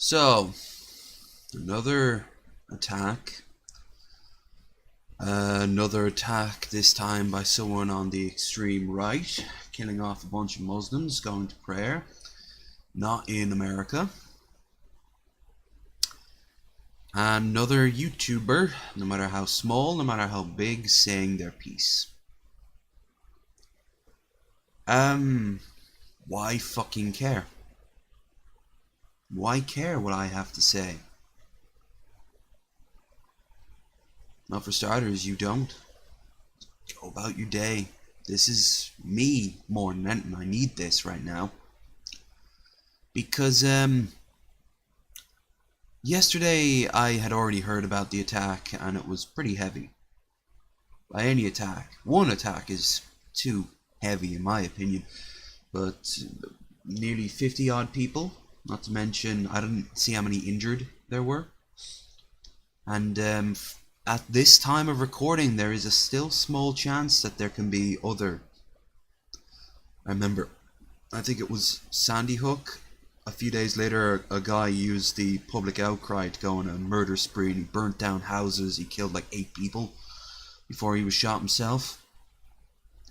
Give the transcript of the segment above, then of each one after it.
So, another attack. Another attack, this time by someone on the extreme right, killing off a bunch of Muslims going to prayer. Not in America. Another YouTuber, no matter how small, no matter how big, saying their piece. Why fucking care? Why care what I have to say? Well, for starters, you don't. Go about your day. This is me more than anything. I need this right now. Because, yesterday I had already heard about the attack and it was pretty heavy. By any attack. One attack is too heavy in my opinion. But nearly 50 odd people. Not to mention, I didn't see how many injured there were. And at this time of recording, there is a still small chance that there can be other. I remember, I think it was Sandy Hook. A few days later, a guy used the public outcry to go on a murder spree, and he burnt down houses. He killed like 8 people before he was shot himself.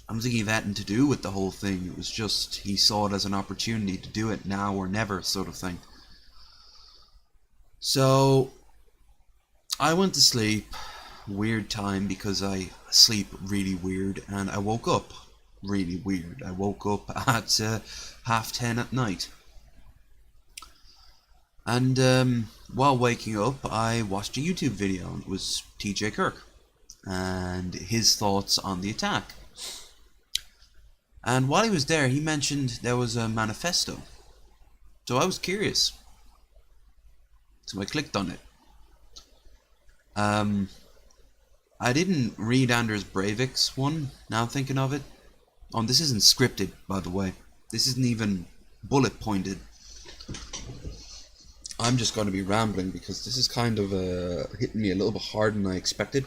I don't think he had anything to do with the whole thing. It was just he saw it as an opportunity to do it now or never sort of thing. So I went to sleep. Weird time because I sleep really weird, and I woke up really weird. I woke up at 10:30 at night. And while waking up, I watched a YouTube video, and it was TJ Kirk and his thoughts on the attack. And while he was there, he mentioned there was a manifesto. So I was curious. So I clicked on it. I didn't read Anders Breivik's one, now thinking of it. Oh, this isn't scripted, by the way. This isn't even bullet pointed. I'm just going to be rambling because this is kind of hitting me a little bit harder than I expected.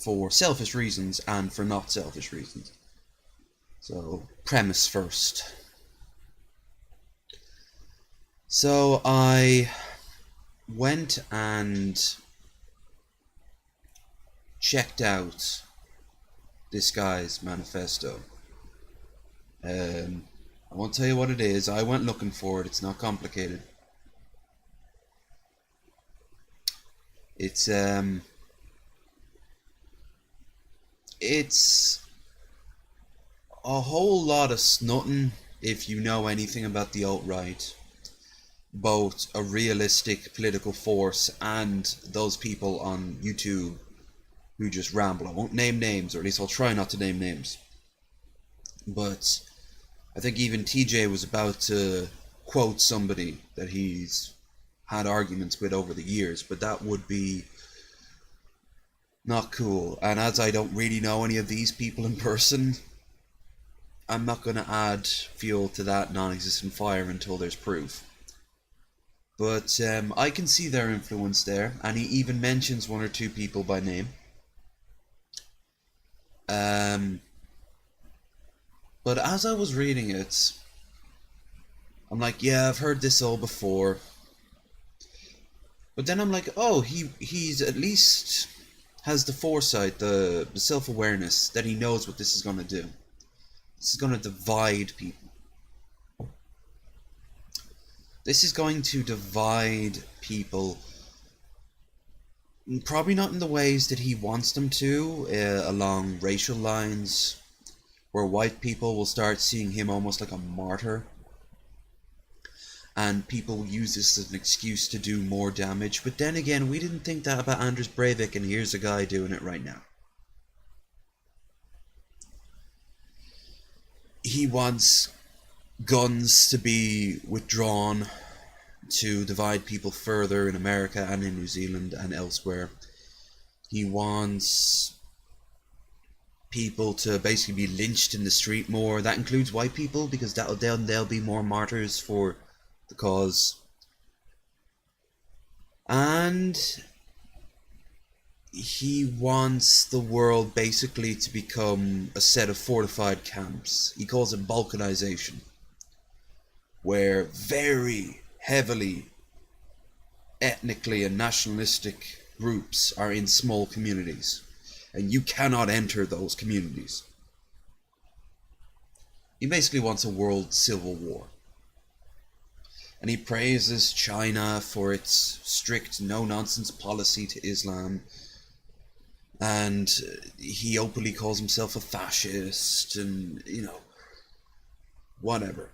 For selfish reasons and for not selfish reasons. So, premise first. So, I went and checked out this guy's manifesto. I won't tell you what it is. I went looking for it. It's not complicated. It's a whole lot of snutting if you know anything about the alt-right. Both a realistic political force and those people on YouTube who just ramble. I won't name names, or at least I'll try not to name names. But I think even TJ was about to quote somebody that he's had arguments with over the years, but that would be not cool. And as I don't really know any of these people in person, I'm not going to add fuel to that non-existent fire until there's proof. But I can see their influence there, and he even mentions 1 or 2 people by name. But as I was reading it, I'm like, yeah, I've heard this all before. But then I'm like, oh, he's at least has the foresight, the self-awareness that he knows what this is going to do. This is going to divide people. This is going to divide people, probably not in the ways that he wants them to, along racial lines, where white people will start seeing him almost like a martyr, and people will use this as an excuse to do more damage. But then again, we didn't think that about Anders Breivik, and here's a guy doing it right now. He wants guns to be withdrawn to divide people further in America and in New Zealand and elsewhere. He wants people to basically be lynched in the street more. That includes white people, because they'll be more martyrs for the cause. And he wants the world basically to become a set of fortified camps. He calls it balkanization, where very, heavily ethnically and nationalistic groups are in small communities, and you cannot enter those communities. He basically wants a world civil war. And he praises China for its strict no-nonsense policy to Islam. And he openly calls himself a fascist and, whatever.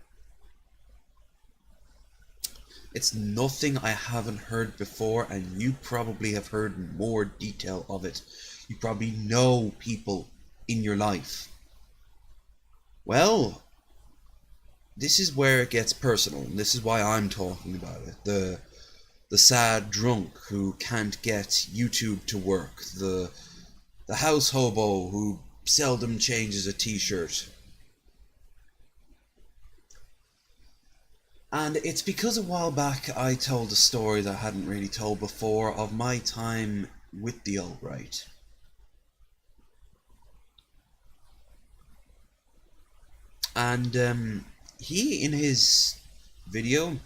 It's nothing I haven't heard before, and you probably have heard more detail of it. You probably know people in your life. Well, this is where it gets personal, and this is why I'm talking about it. The sad drunk who can't get YouTube to work, the house hobo who seldom changes a t-shirt. And it's because a while back I told a story that I hadn't really told before of my time with the alt-right. And he, in his video,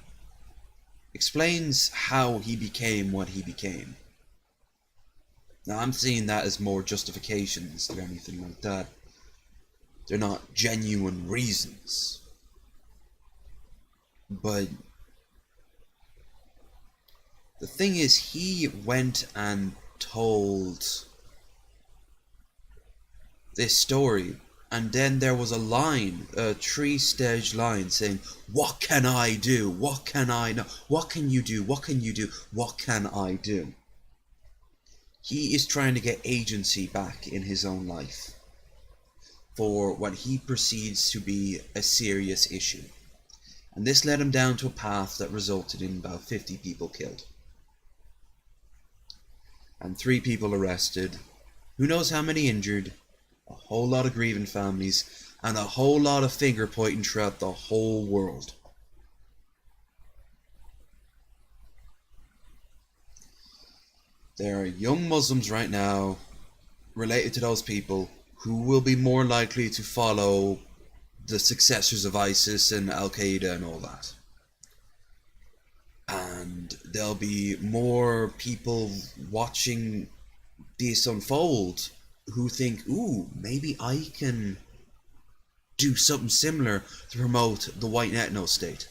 explains how he became what he became. Now, I'm seeing that as more justifications than anything like that. They're not genuine reasons. But the thing is, he went and told this story, and then there was a line, a 3-stage line saying, what can I do? What can I know? What can you do? What can you do? What can I do? He is trying to get agency back in his own life for what he perceives to be a serious issue. And this led him down to a path that resulted in about 50 people killed. And 3 people arrested. Who knows how many injured? A whole lot of grieving families. And a whole lot of finger pointing throughout the whole world. There are young Muslims right now related to those people who will be more likely to follow the successors of ISIS and Al-Qaeda and all that. And there'll be more people watching this unfold who think, ooh, maybe I can do something similar to promote the white ethno-state.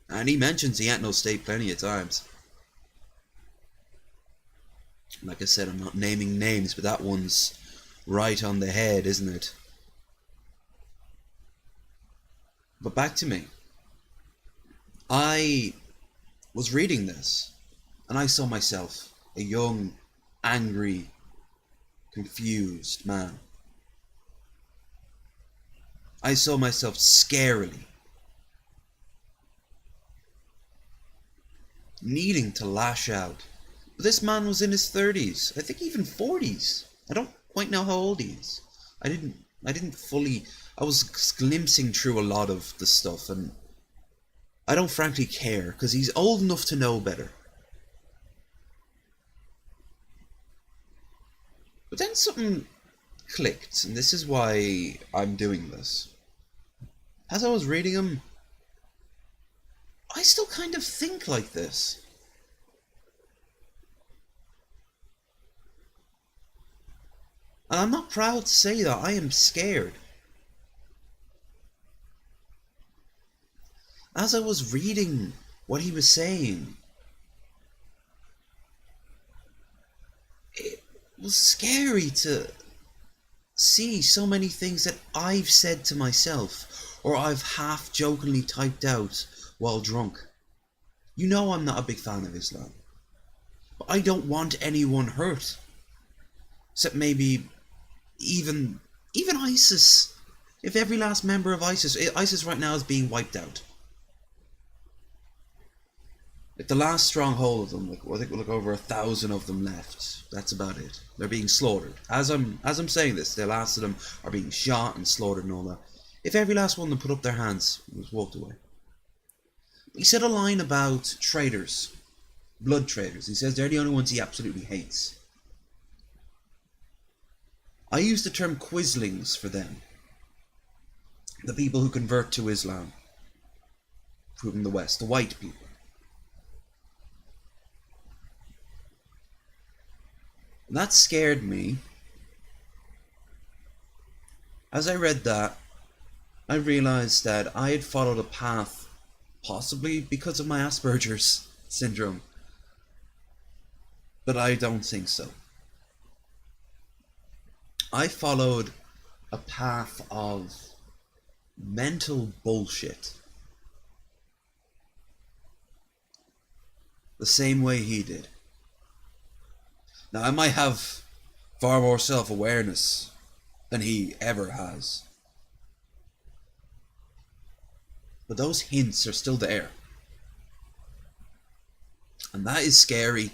And he mentions the ethno-state plenty of times. Like I said, I'm not naming names, but that one's right on the head, isn't it? But back to me. I was reading this, and I saw myself, a young, angry, confused man. I saw myself scarily, needing to lash out. But this man was in his 30s, I think even 40s. I don't quite know how old he is. I didn't fully... I was glimpsing through a lot of the stuff, and I don't frankly care, because he's old enough to know better. But then something clicked, and this is why I'm doing this. As I was reading him, I still kind of think like this. And I'm not proud to say that. I am scared. As I was reading what he was saying, it was scary to see so many things that I've said to myself, or I've half-jokingly typed out while drunk. You know I'm not a big fan of Islam. But I don't want anyone hurt. Except maybe even ISIS. If every last member of ISIS right now is being wiped out. Like the last stronghold of them, I think we're over 1,000 of them left. That's about it. They're being slaughtered. As I'm saying this, the last of them are being shot and slaughtered and all that. If every last one of them put up their hands and just walked away. He said a line about traitors, blood traitors. He says they're the only ones he absolutely hates. I use the term Quislings for them. The people who convert to Islam. from the West, the white people. And that scared me. As I read that, I realized that I had followed a path, possibly because of my Asperger's syndrome, but I don't think so. I followed a path of mental bullshit, the same way he did. Now, I might have far more self-awareness than he ever has, but those hints are still there, and that is scary.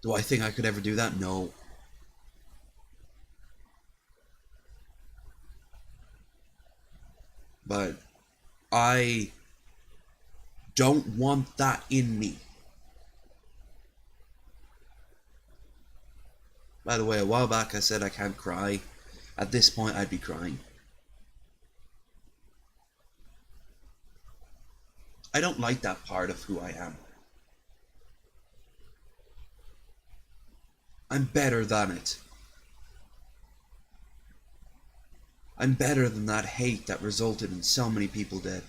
Do I think I could ever do that? No. But I don't want that in me. By the way, a while back I said I can't cry. At this point, I'd be crying. I don't like that part of who I am. I'm better than it. I'm better than that hate that resulted in so many people dead.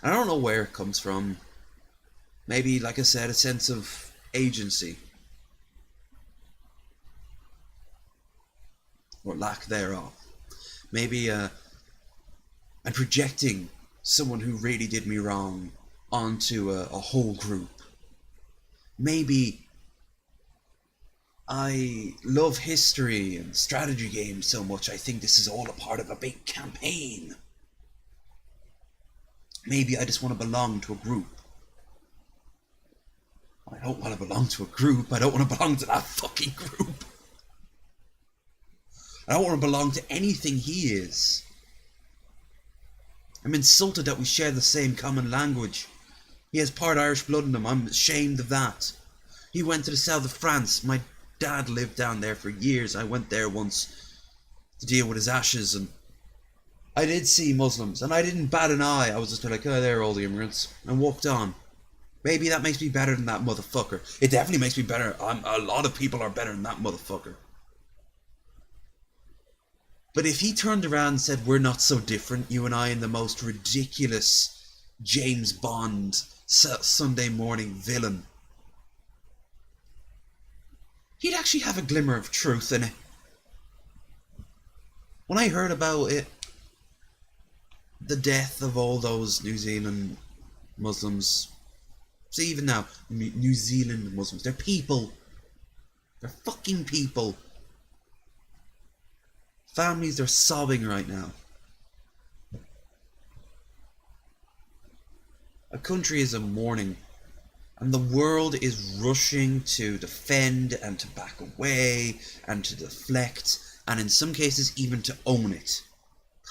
I don't know where it comes from. Maybe, like I said, a sense of agency. Or lack thereof. Maybe I'm projecting someone who really did me wrong onto a whole group. Maybe I love history and strategy games so much I think this is all a part of a big campaign. Maybe I just want to belong to a group. I don't want to belong to a group. I don't want to belong to that fucking group. I don't want to belong to anything he is. I'm insulted that we share the same common language. He has part Irish blood in him. I'm ashamed of that. He went to the south of France. My dad lived down there for years. I went there once to deal with his ashes, and I did see Muslims, and I didn't bat an eye. I was just like, oh, they're all the immigrants, and walked on. Maybe that makes me better than that motherfucker. It definitely makes me better. A lot of people are better than that motherfucker. But if he turned around and said, we're not so different, you and I, in the most ridiculous James Bond Sunday morning villain, he'd actually have a glimmer of truth in it. When I heard about it, the death of all those New Zealand Muslims, see, even now, New Zealand Muslims, they're people. They're fucking people. Families are sobbing right now. A country is in mourning, and the world is rushing to defend and to back away and to deflect, and in some cases even to own it.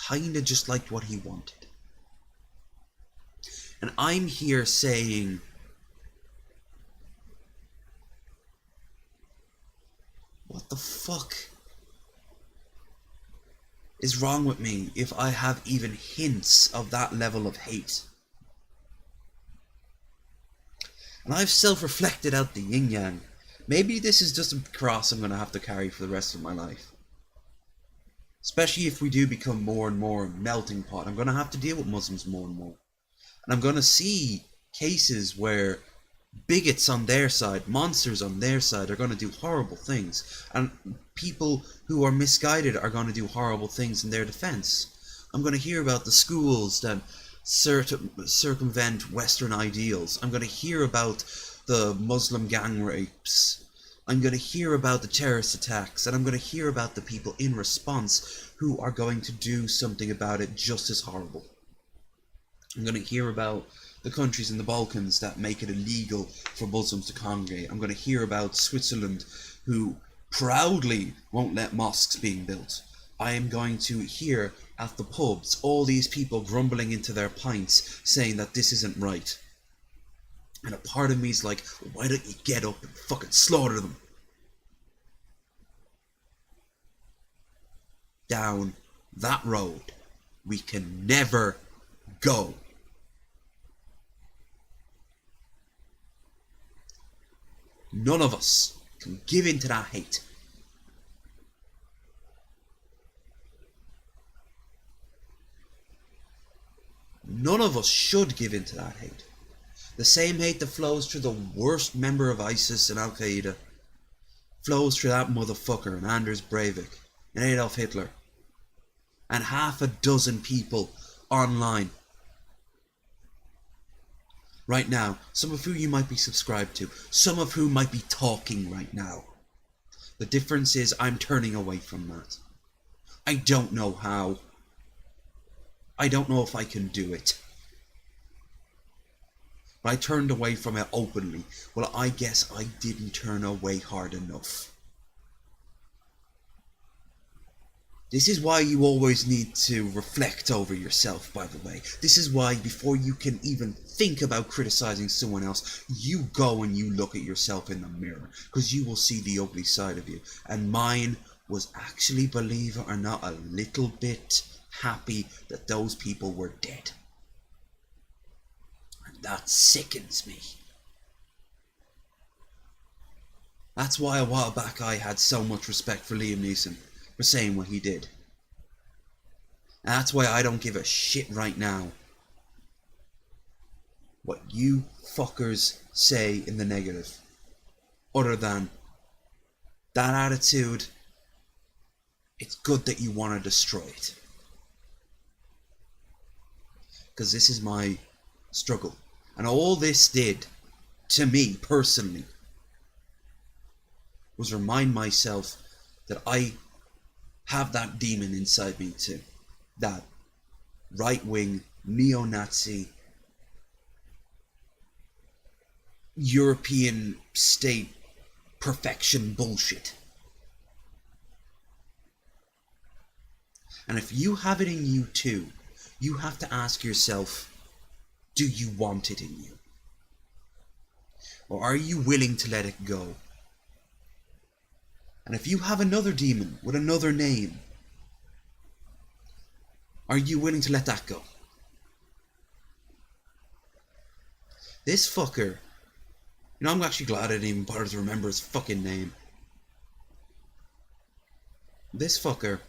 Kinda just like what he wanted. And I'm here saying, what the fuck is wrong with me if I have even hints of that level of hate? And I've self-reflected out the yin-yang. Maybe this is just a cross I'm going to have to carry for the rest of my life. Especially if we do become more and more a melting pot. I'm going to have to deal with Muslims more and more. And I'm going to see cases where bigots on their side, monsters on their side, are going to do horrible things. And people who are misguided are going to do horrible things in their defense. I'm going to hear about the schools that circumvent Western ideals. I'm going to hear about the Muslim gang rapes. I'm going to hear about the terrorist attacks. And I'm going to hear about the people in response who are going to do something about it just as horrible. I'm going to hear about the countries in the Balkans that make it illegal for Muslims to congregate. I'm going to hear about Switzerland, who proudly won't let mosques being built. I am going to hear at the pubs all these people grumbling into their pints saying that this isn't right. And a part of me is like, why don't you get up and fucking slaughter them? down that road we can never go. None of us can give in to that hate. None of us should give in to that hate. The same hate that flows through the worst member of ISIS and Al Qaeda flows through that motherfucker and Anders Breivik and Adolf Hitler and half a dozen people online right now, some of who you might be subscribed to, some of whom might be talking right now. The difference is I'm turning away from that. I don't know how. I don't know if I can do it. But I turned away from it openly. Well, I guess I didn't turn away hard enough. This is why you always need to reflect over yourself, by the way. This is why before you can even think about criticizing someone else, you go and you look at yourself in the mirror. Because you will see the ugly side of you. And mine was actually, believe it or not, a little bit happy that those people were dead. And that sickens me. That's why a while back I had so much respect for Liam Neeson for saying what he did. And that's why I don't give a shit right now what you fuckers say in the negative. Other than that attitude, it's good that you want to destroy it. Because this is my struggle. And all this did, to me personally, was remind myself that I have that demon inside me too. That right-wing, neo-Nazi, European state perfection bullshit. And if you have it in you too, you have to ask yourself, do you want it in you? Or are you willing to let it go? And if you have another demon with another name, are you willing to let that go? This fucker, I'm actually glad I didn't even bother to remember his fucking name. This fucker,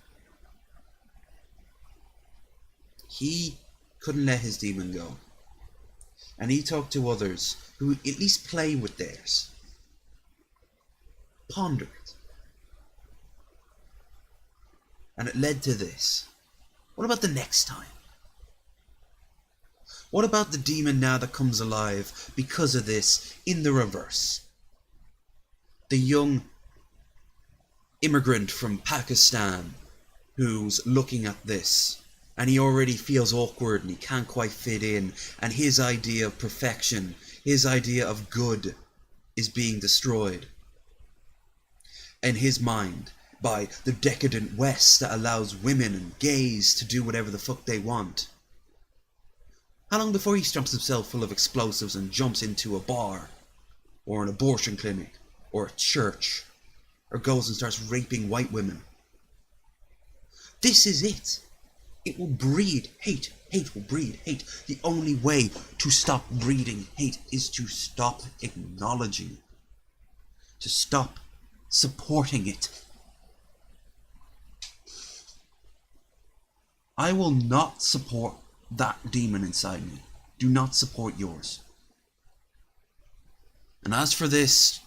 he couldn't let his demon go. And he talked to others who at least play with theirs. Ponder it. And it led to this. What about the next time? What about the demon now that comes alive because of this in the reverse? The young immigrant from Pakistan who's looking at this and he already feels awkward and he can't quite fit in, and his idea of perfection, his idea of good is being destroyed in his mind by the decadent West that allows women and gays to do whatever the fuck they want. How long before he stumps himself full of explosives and jumps into a bar, or an abortion clinic, or a church, or goes and starts raping white women? This is it. It will breed hate. Hate will breed hate. The only way to stop breeding hate is to stop acknowledging, to stop supporting it. I will not support that demon inside me. Do not support yours. And as for this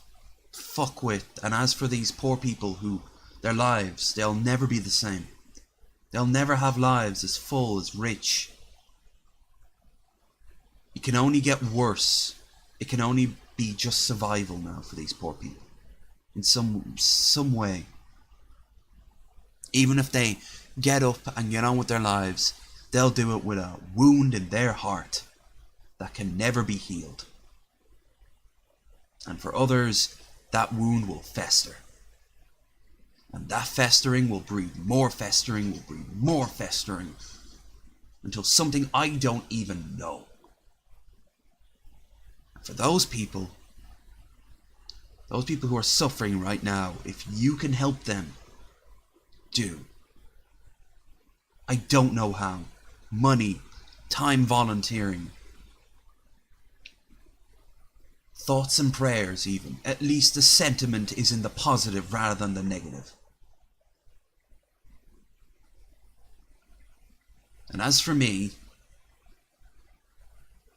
fuckwit, and as for these poor people who, their lives, they'll never be the same. They'll never have lives as full, as rich. It can only get worse. It can only be just survival now for these poor people. In some way. Even if they get up and get on with their lives, they'll do it with a wound in their heart that can never be healed. And for others, that wound will fester. And that festering will breed more festering, will breed more festering, until something I don't even know. And for those people who are suffering right now, if you can help them, do. I don't know how. Money, time volunteering, thoughts and prayers even. At least the sentiment is in the positive rather than the negative. And as for me,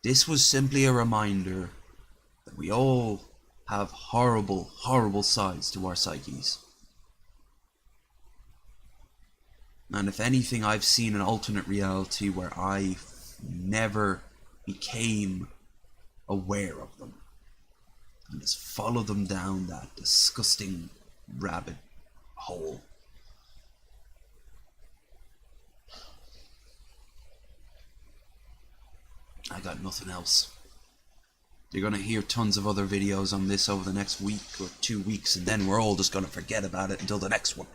this was simply a reminder that we all have horrible, horrible sides to our psyches. And if anything, I've seen an alternate reality where I never became aware of them. And just follow them down that disgusting rabbit hole. I got nothing else. You're gonna hear tons of other videos on this over the next week or 2 weeks, and then we're all just gonna forget about it until the next one.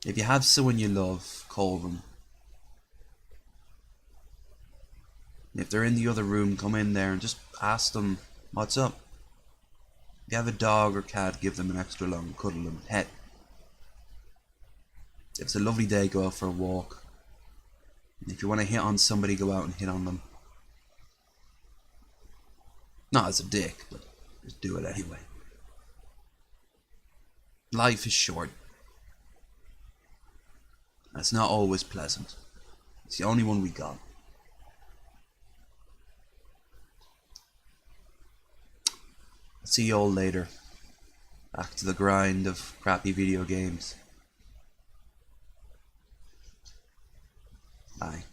If you have someone you love, call them. If they're in the other room, come in there and just ask them, what's up? If you have a dog or cat, give them an extra long cuddle and pet. If it's a lovely day, go out for a walk. If you want to hit on somebody, go out and hit on them. Not as a dick, but just do it anyway. Life is short. It's not always pleasant. It's the only one we got. I'll see you all later. Back to the grind of crappy video games. Bye.